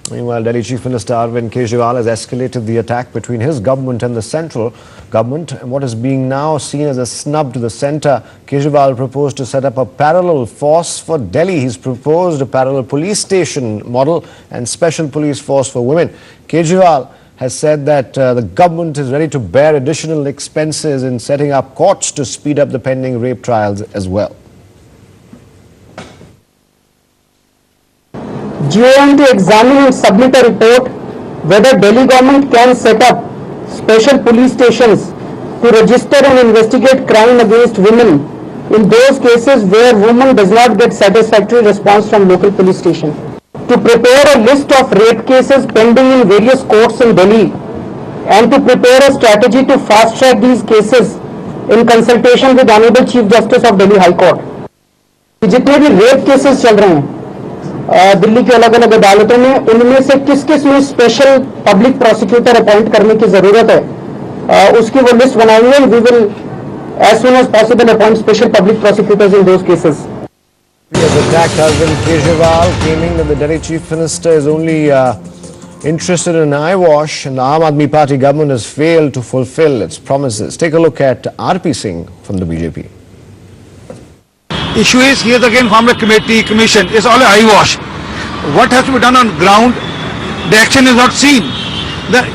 Meanwhile, Delhi Chief Minister Arvind Kejriwal has escalated the attack between his government and the central government, and what is being now seen as a snub to the centre. Kejriwal proposed to set up a parallel force for Delhi. He's proposed a parallel police station model and special police force for women. Kejriwal has said that the government is ready to bear additional expenses in setting up courts to speed up the pending rape trials as well. GOM to examine and submit a report whether Delhi government can set up special police stations to register and investigate crime against women in those cases where woman does not get satisfactory response from local police station. To prepare a list of rape cases pending in various courts in Delhi and to prepare a strategy to fast track these cases in consultation with Honorable Chief Justice of Delhi High Court. जितने भी rape cases चल रहे हैं दिल्ली की अलग अलग अदालतों में, उनमें से किस किस में स्पेशल पब्लिक प्रोसिक्यूटर अपॉइंट करने की जरूरत है, उसकी वो लिस्ट बनाएंगे. We will as soon as possible appoint special public prosecutors in those cases. He has attacked Arvind Kejriwal, claiming that the Delhi Chief Minister is only interested in eyewash, and the Aam Aadmi Party government has failed to fulfill its promises. Take a look at R.P. Singh from the BJP. Issue is, he has again formed a commission. It's all a eyewash. What has to be done on ground, the action is not seen.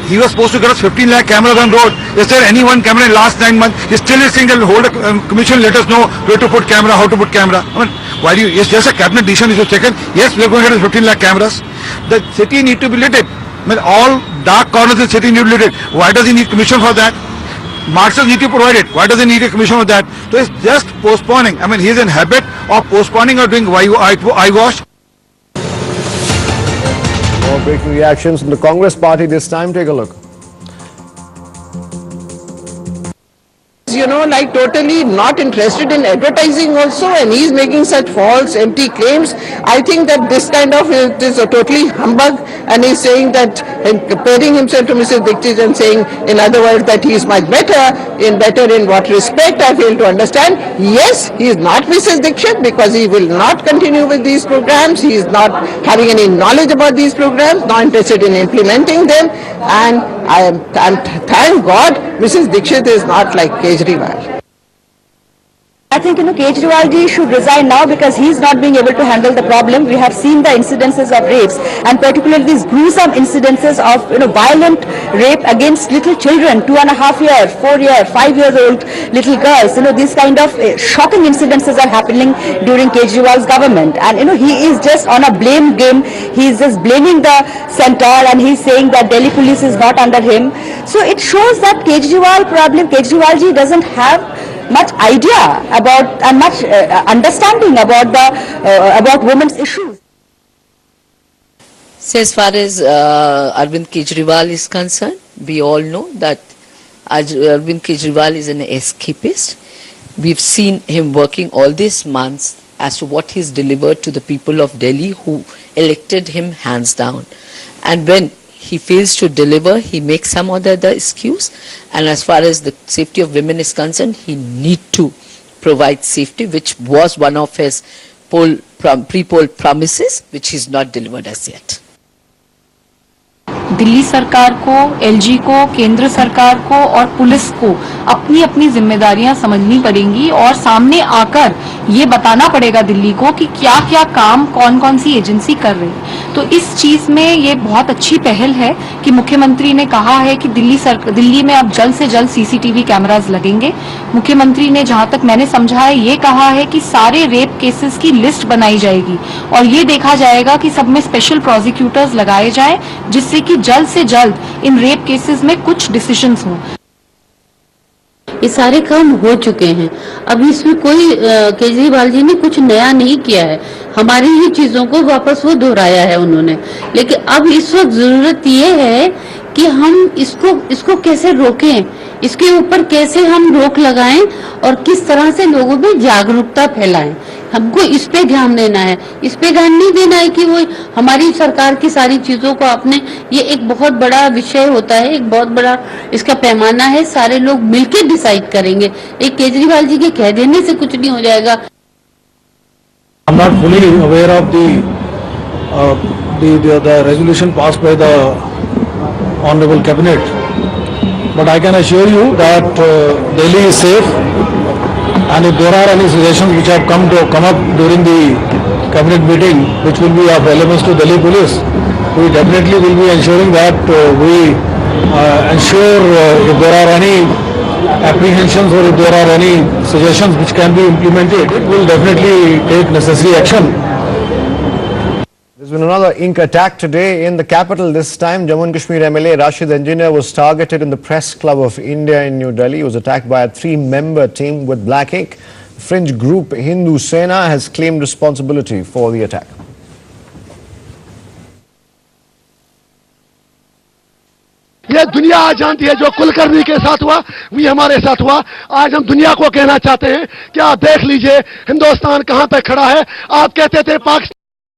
He was supposed to get us 15 lakh cameras on road. Is there any one camera in the last 9 months? He still is saying that will hold a commission, let us know where to put camera, how to put camera. I mean, why do you, it's just a cabinet decision is taken. Yes, we are going to get 15 lakh cameras. The city need to be lit. I mean, all dark corners of the city need to be lit. Why does he need commission for that? Marshals need to provide it. Why does he need a commission for that? So it's just postponing. I mean, he is in habit of postponing or doing eyewash. More breaking reactions from the Congress party this time. Take a look. You know, like totally not interested in advertising also, and he's making such false, empty claims. I think that this kind of it is a totally humbug, and he's saying that, and comparing himself to Mrs. Dixit and saying, in other words, that he is much better in what respect, I fail to understand. Yes, he is not Mrs. Dixit because he will not continue with these programs. He is not having any knowledge about these programs, not interested in implementing them, and thank God Mrs. Dixit is not like Kejriwal. I think, Kejriwal ji should resign now because he is not being able to handle the problem. We have seen the incidences of rapes, and particularly these gruesome incidences of, violent rape against little children, 2.5 years, 4 years, 5 years old little girls. These kind of shocking incidences are happening during Kejriwal's government. And, he is just on a blame game. He is just blaming the center, and he's saying that Delhi police is not under him. So it shows that Kejriwal ji doesn't have much idea about and much understanding about women's issues. So as far as Arvind Kejriwal is concerned, we all know that Arvind Kejriwal is an escapist. We've seen him working all these months as to what he's delivered to the people of Delhi who elected him hands down. And when he fails to deliver, he makes some other excuse. And as far as the safety of women is concerned, he need to provide safety, which was one of his pre-poll promises, which he's not delivered as yet. Delhi सरकार को, LG को, केंद्र सरकार को और police को अपनी अपनी जिम्मेदारियां समझनी पड़ेंगी और सामने आकर ये बताना पड़ेगा दिल्ली को कि क्या क्या काम कौन कौन सी एजेंसी कर रही है. तो इस चीज में ये बहुत अच्छी पहल है कि मुख्यमंत्री ने कहा है कि दिल्ली में अब जल्द से जल्द सीसीटीवी कैमरास लगेंगे. मुख्यमंत्री ने, जहां तक मैंने समझा है, ये कहा है कि सारे रेप केसेस की लिस्ट बनाई जाएगी और ये देखा जाएगा कि सब में स्पेशल प्रोसिक्यूटर्स लगाए जाएं, जिससे कि जल्द से जल्द इन रेप केसेस में कुछ डिसीजंस हों. ये सारे काम हो चुके हैं. अभी इसमें कोई केजरीवाल जी ने कुछ नया नहीं किया है. हमारी ही चीजों को वापस वो दोहराया है उन्होंने. लेकिन अब इस वक्त जरूरत ये है कि हम इसको कैसे रोकें, इसके ऊपर कैसे हम रोक लगाएं और किस तरह से लोगों में जागरूकता फैलाएं. हमको इस पे ध्यान देना है. इस पे ध्यान नहीं देना है कि वो हमारी सरकार की सारी चीजों को अपने, ये एक बहुत बड़ा विषय होता है, एक बहुत बड़ा इसका पैमाना है. सारे लोग मिलकर डिसाइड करेंगे. एक केजरीवाल जी के कह देने से कुछ नहीं हो जाएगा. I'm not fully aware of the the resolution passed by the Honorable Cabinet. But I can assure you that Delhi is safe, and if there are any suggestions which have come up during the cabinet meeting which will be of relevance to Delhi police, we definitely will be ensuring that we ensure if there are any apprehensions or if there are any suggestions which can be implemented, it will definitely take necessary action. There's been another ink attack today in the capital. This time, Jammu and Kashmir MLA Rashid Engineer was targeted in the Press Club of India in New Delhi. He was attacked by a 3-member team with black ink. Fringe group Hindu Sena has claimed responsibility for the attack. ये दुनिया आज जानती है जो कुलकर्णी के साथ हुआ वही हमारे साथ हुआ। आज हम दुनिया को कहना चाहते हैं कि आप देख लीजिए हिंदुस्तान कहां पे खड़ा है। आप कहते थे पाकिस्तान